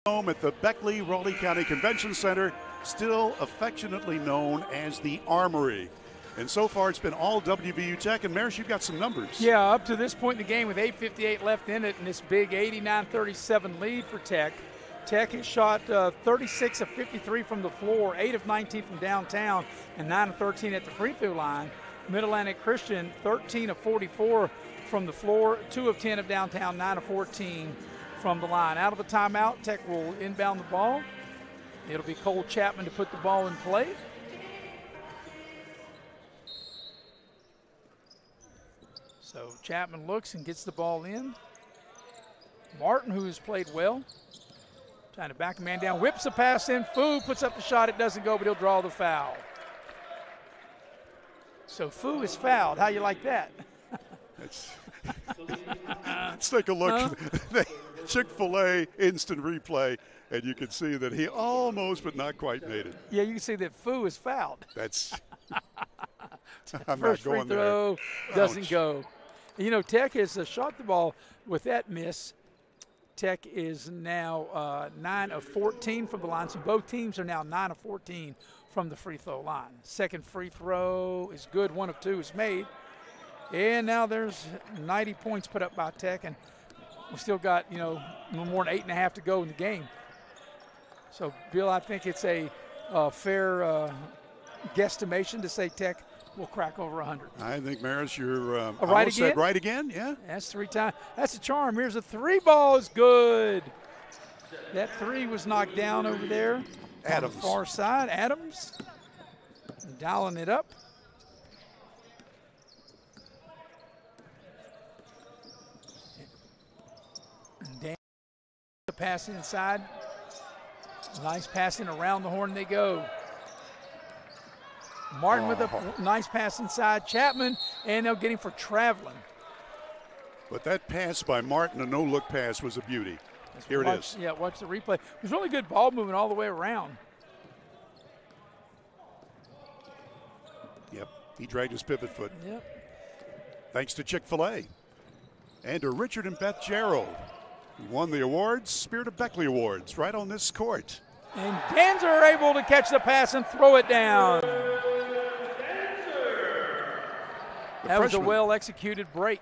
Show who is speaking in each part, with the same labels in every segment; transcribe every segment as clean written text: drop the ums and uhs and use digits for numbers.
Speaker 1: Home at the Beckley-Raleigh County Convention Center, still affectionately known as the Armory. And so far it's been all WVUTech. And Maris, you've got some numbers.
Speaker 2: Yeah, up to this point in the game with 8:58 left in it and this big 89-37 lead for Tech. Tech has shot 36 of 53 from the floor, 8 of 19 from downtown, and 9 of 13 at the free throw line. Mid-Atlantic Christian, 13 of 44 from the floor, 2 of 10 of downtown, 9 of 14 from the line. Out of the timeout, Tech will inbound the ball. It'll be Cole Chapman to put the ball in play. So Chapman looks and gets the ball in. Martin, who has played well, trying to back a man down, whips a pass in. Fu puts up the shot. It doesn't go, but he'll draw the foul. So Fu is fouled. How you like that?
Speaker 1: Let's take a look. Chick-fil-A instant replay, and you can see that he almost but not quite made it.
Speaker 2: Yeah, you can see that Fu is fouled.
Speaker 1: That's I'm
Speaker 2: First
Speaker 1: not going
Speaker 2: free throw
Speaker 1: there.
Speaker 2: doesn't
Speaker 1: Ouch.
Speaker 2: go. You know, Tech has shot the ball with that miss. Tech is now 9 of 14 from the line, so both teams are now 9 of 14 from the free throw line. Second free throw is good. 1 of 2 is made. And now there's 90 points put up by Tech, and we still got, you know, no more than 8.5 to go in the game. So, Bill, I think it's a fair guesstimation to say Tech will crack over 100.
Speaker 1: I think, Maris, you're
Speaker 2: right again?
Speaker 1: said right again, yeah.
Speaker 2: That's 3 times. That's a charm. Here's a 3 ball is good. That 3 was knocked down over there.
Speaker 1: Adams.
Speaker 2: On the far side. Adams dialing it up. Dan, the pass inside. Nice passing around the horn they go. Martin with a nice pass inside. Chapman, and they'll get him for traveling.
Speaker 1: But that pass by Martin, a no-look pass, was a beauty. Here it is.
Speaker 2: Yeah, watch the replay. It was really good ball movement all the way around.
Speaker 1: Yep, he dragged his pivot foot.
Speaker 2: Yep.
Speaker 1: Thanks to Chick-fil-A. And to Richard and Beth Gerald, who won the awards, Spirit of Beckley Awards, right on this court.
Speaker 2: And Danzer able to catch the pass and throw it down. That was a well-executed break.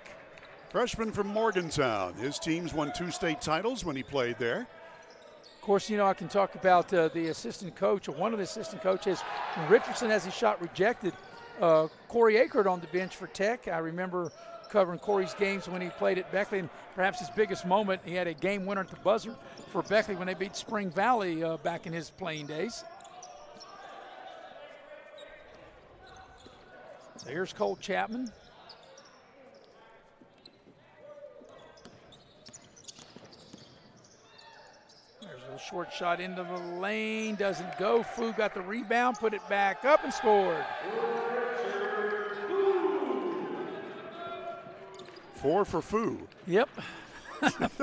Speaker 1: Freshman from Morgantown. His teams won 2 state titles when he played there.
Speaker 2: Of course, you know, I can talk about the assistant coach, or one of the assistant coaches. Richardson has his shot rejected. Corey Akert on the bench for Tech. I remember covering Corey's games when he played at Beckley, and perhaps his biggest moment, he had a game winner at the buzzer for Beckley when they beat Spring Valley back in his playing days. So here's Cole Chapman. There's a short shot into the lane, doesn't go. Fu got the rebound, put it back up and scored.
Speaker 1: 4 for Fu.
Speaker 2: Yep,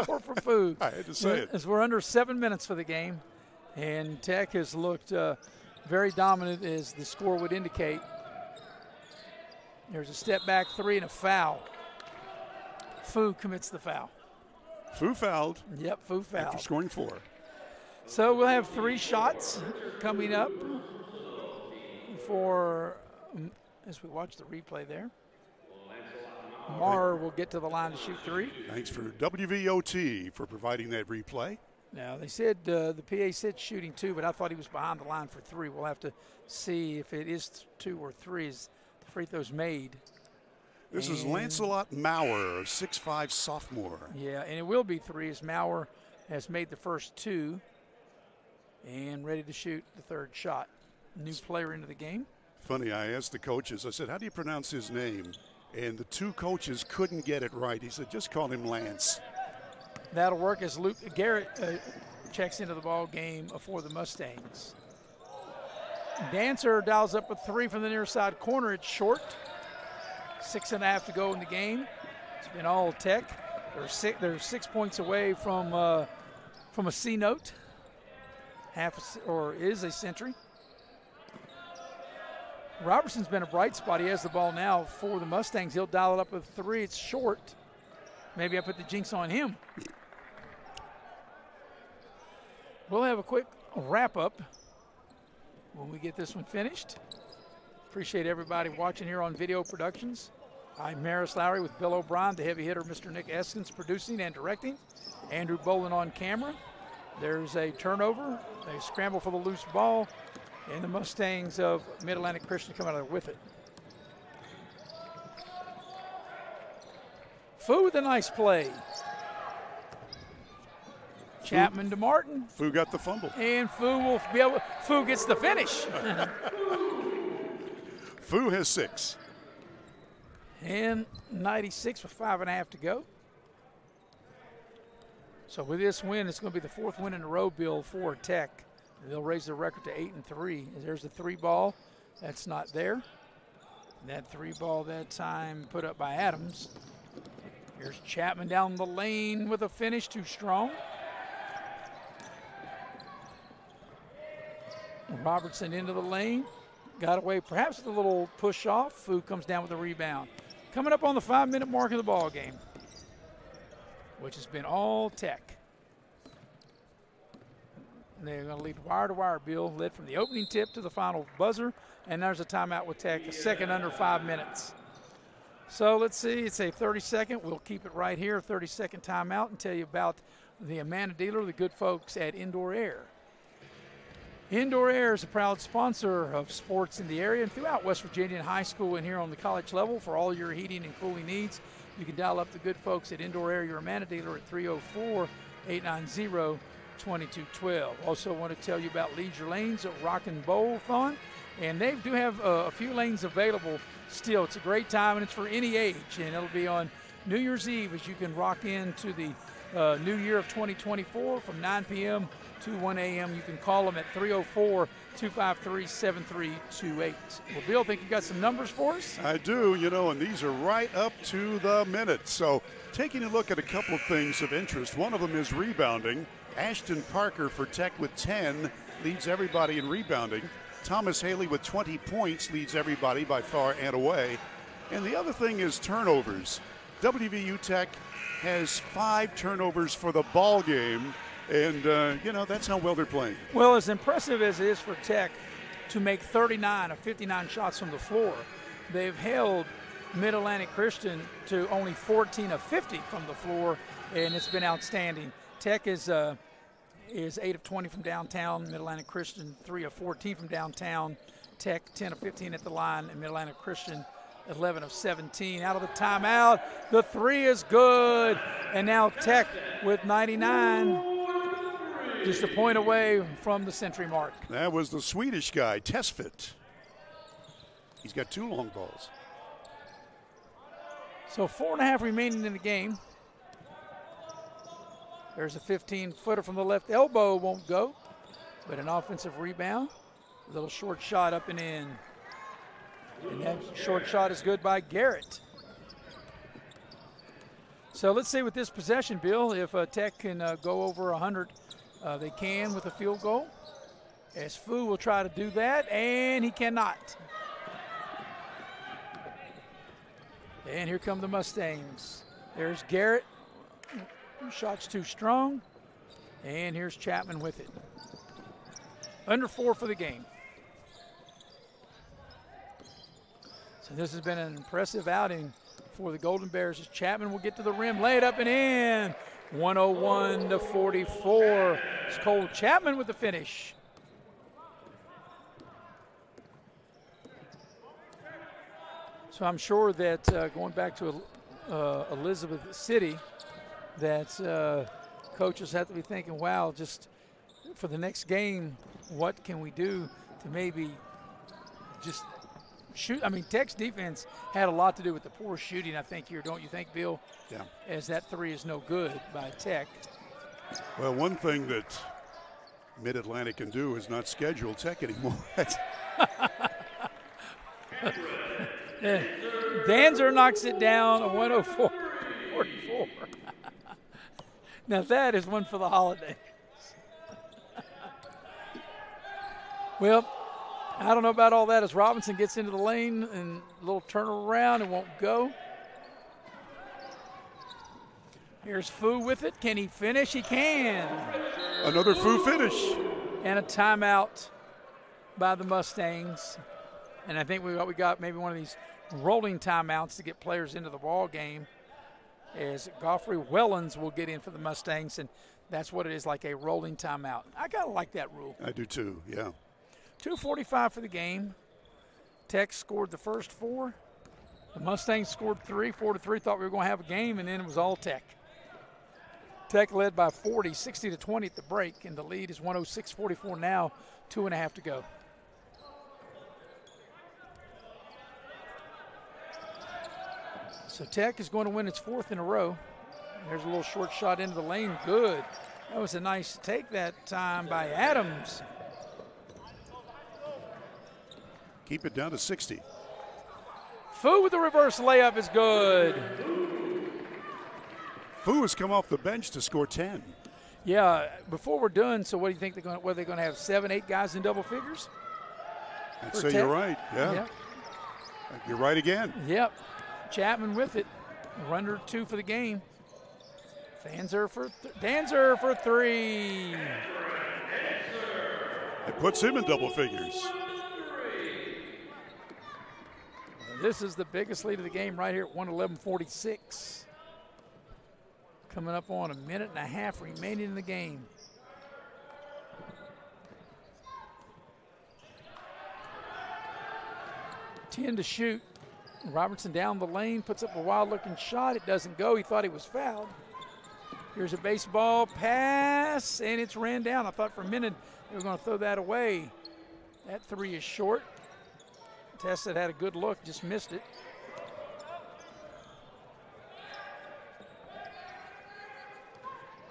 Speaker 2: 4 for Fu.
Speaker 1: I had to say it.
Speaker 2: As we're under 7 minutes for the game, and Tech has looked very dominant, as the score would indicate. There's a step back 3 and a foul. Fu commits the foul.
Speaker 1: Fu fouled.
Speaker 2: Yep, Fu fouled.
Speaker 1: After scoring 4.
Speaker 2: So we'll have 3 shots coming up for, as we watch the replay there. Marr will get to the line to shoot 3.
Speaker 1: Thanks for WVOT for providing that replay.
Speaker 2: Now, they said the PA said shooting 2, but I thought he was behind the line for 3. We'll have to see if it is 2 or 3 as the free throw's made.
Speaker 1: This is Lancelot Maurer, 6'5" sophomore.
Speaker 2: Yeah, and it will be 3 as Maurer has made the first 2 and ready to shoot the 3rd shot. New player into the game.
Speaker 1: Funny, I asked the coaches, I said, how do you pronounce his name? And the 2 coaches couldn't get it right. He said, just call him Lance.
Speaker 2: That'll work as Luke Garrett checks into the ball game for the Mustangs. Dancer dials up a 3 from the near side corner. It's short. 6.5 to go in the game. It's been all Tech. They're 6 points away from a C note. Is a century. Robertson's been a bright spot. He has the ball now for the Mustangs. He'll dial it up with 3. It's short. Maybe I put the jinx on him. We'll have a quick wrap-up when we get this one finished. Appreciate everybody watching here on Video Productions. I'm Maris Lowry with Bill O'Brien, the heavy hitter, Mr. Nick Eskins, producing and directing. Andrew Bolin on camera. There's a turnover, a scramble for the loose ball, and the Mustangs of Mid-Atlantic Christian come out of there with it. Fu with a nice play. Chapman to Martin.
Speaker 1: Fu got the fumble.
Speaker 2: And Fu gets the finish.
Speaker 1: Fu has 6.
Speaker 2: And 96 with 5.5 to go. So with this win, it's going to be the 4th win in a row, Bill, for Tech. They'll raise their record to 8-3. There's the 3 ball. That's not there. That 3 ball that time put up by Adams. Here's Chapman down the lane with a finish, too strong. Robertson into the lane. Got away perhaps with a little push off. Fu comes down with a rebound. Coming up on the 5-minute mark of the ball game, which has been all Tech. They're going to lead wire to wire, Bill. Led from the opening tip to the final buzzer. And there's a timeout with Tech, a second under 5 minutes. So let's see, it's a 30-second. We'll keep it right here, a 30-second timeout, and tell you about the Amanda Dealer, the good folks at Indoor Air. Indoor Air is a proud sponsor of sports in the area and throughout West Virginia and high school and here on the college level. For all your heating and cooling needs, you can dial up the good folks at Indoor Air, your Amanda Dealer, at 304-890-2212. Also want to tell you about Leisure Lanes at Rock and Bowl-thon, and they do have a few lanes available still. It's a great time, and it's for any age, and it'll be on New Year's Eve as you can rock into the new year of 2024 from 9 p.m. to 1 a.m. You can call them at 304-253-7328. Well, Bill, think you got some numbers for us?
Speaker 1: I do, and these are right up to the minute. So taking a look at a couple of things of interest. One of them is rebounding. Ashton Parker for Tech with 10 leads everybody in rebounding. Thomas Haley with 20 points leads everybody by far and away. And the other thing is turnovers. WVUTech has 5 turnovers for the ball game. And, that's how well they're playing.
Speaker 2: Well, as impressive as it is for Tech to make 39 of 59 shots from the floor, they've held Mid-Atlantic Christian to only 14 of 50 from the floor, and it's been outstanding. Tech is 8 of 20 from downtown, Mid-Atlantic Christian 3 of 14 from downtown, Tech 10 of 15 at the line, and Mid-Atlantic Christian 11 of 17. Out of the timeout, the 3 is good, and now Tech with 99. Just a point away from the century mark.
Speaker 1: That was the Swedish guy, Tesfit. He's got 2 long balls.
Speaker 2: So 4.5 remaining in the game. There's a 15-footer from the left elbow, won't go, but an offensive rebound. A little short shot up and in. And that short shot is good by Garrett. So let's see with this possession, Bill, if Tech can go over 100. They can with a field goal, as Fu will try to do that, and he cannot. And here come the Mustangs. There's Garrett. Shot's too strong. And here's Chapman with it. Under 4 for the game. So this has been an impressive outing for the Golden Bears as Chapman will get to the rim, lay it up and in. 101-44. It's Cole Chapman with the finish. So I'm sure that going back to Elizabeth City, that coaches have to be thinking, wow, just for the next game, what can we do to maybe just shoot? I mean, Tech's defense had a lot to do with the poor shooting, I think, here, don't you think, Bill?
Speaker 1: Yeah. As
Speaker 2: that 3 is no good by Tech.
Speaker 1: Well, one thing that Mid-Atlantic can do is not schedule Tech anymore.
Speaker 2: Danzer knocks it down, a 104-44. Now that is one for the holidays. Well, I don't know about all that as Robinson gets into the lane and a little turnaround and won't go. Here's Fu with it. Can he finish? He can.
Speaker 1: Another Foo finish.
Speaker 2: And a timeout by the Mustangs. And I think we got maybe one of these rolling timeouts to get players into the ball game, as Godfrey Wellens will get in for the Mustangs, and that's what it is, like a rolling timeout. I kind of like that rule.
Speaker 1: I do too, yeah.
Speaker 2: 2:45 for the game. Tech scored the first 4. The Mustangs scored 3, 4-3. Thought we were going to have a game, and then it was all Tech. Tech led by 40, 60-20 at the break, and the lead is 106-44 now, 2.5 to go. So Tech is going to win its 4th in a row. There's a little short shot into the lane. Good. That was a nice take that time by Adams.
Speaker 1: Keep it down to 60.
Speaker 2: Fu with the reverse layup is good.
Speaker 1: Fu has come off the bench to score 10.
Speaker 2: Yeah, before we're done, so what do you think they're going to, were they going to have 7, 8 guys in double figures?
Speaker 1: I'd say you're right, yeah.
Speaker 2: Yep.
Speaker 1: You're right again.
Speaker 2: Yep. Chapman with it. Under 2 for the game. Danzer for 3.
Speaker 1: It puts him in double figures.
Speaker 2: This is the biggest lead of the game right here at 111-46. Coming up on a minute and a half remaining in the game. Ten to shoot. Robertson down the lane, puts up a wild-looking shot. It doesn't go. He thought he was fouled. Here's a baseball pass, and it's ran down. I thought for a minute they were going to throw that away. That 3 is short. Tessa had a good look, just missed it.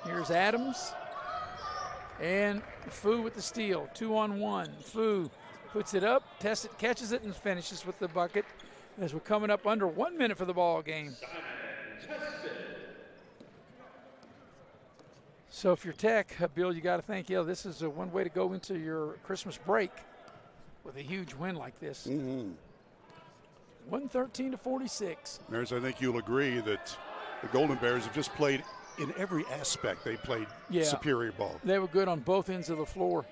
Speaker 2: Here's Adams. And Fu with the steal, 2-on-1. Fu puts it up, Tessa catches it, and finishes with the bucket as we're coming up under 1 minute for the ball game. So if you're Tech, Bill, you got to think, yeah, this is one way to go into your Christmas break with a huge win like this. 113-46.
Speaker 1: Maris, I think you'll agree that the Golden Bears have just played in every aspect. They played superior ball.
Speaker 2: They were good on both ends of the floor.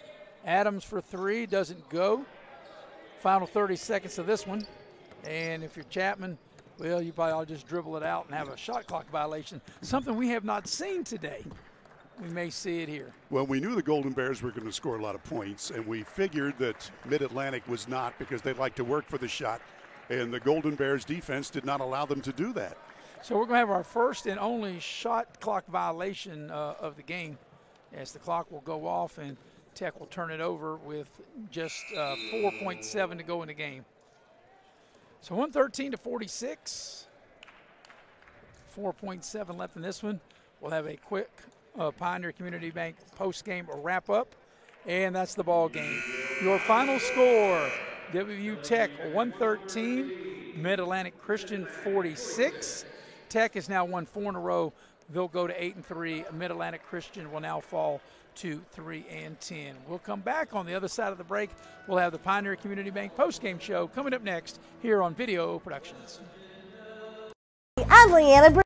Speaker 2: Adams for 3, doesn't go. Final 30 seconds of this one. And if you're Chapman, well, you probably ought to just dribble it out and have a shot clock violation, something we have not seen today. We may see it here.
Speaker 1: Well, we knew the Golden Bears were going to score a lot of points, and we figured that Mid-Atlantic was not, because they like to work for the shot, and the Golden Bears defense did not allow them to do that.
Speaker 2: So we're going to have our first and only shot clock violation of the game, as the clock will go off and Tech will turn it over with just 4.7 to go in the game. So 113-46, 4.7 left in this one. We'll have a quick Pioneer Community Bank post-game wrap-up, and that's the ball game. Your final score, WVUTech 113, Mid-Atlantic Christian 46. Tech has now won 4 in a row. They'll go to 8-3. Mid-Atlantic Christian will now fall to 3-10. We'll come back on the other side of the break. We'll have the Pioneer Community Bank post-game show coming up next here on Video Productions.
Speaker 3: I'm Leanna.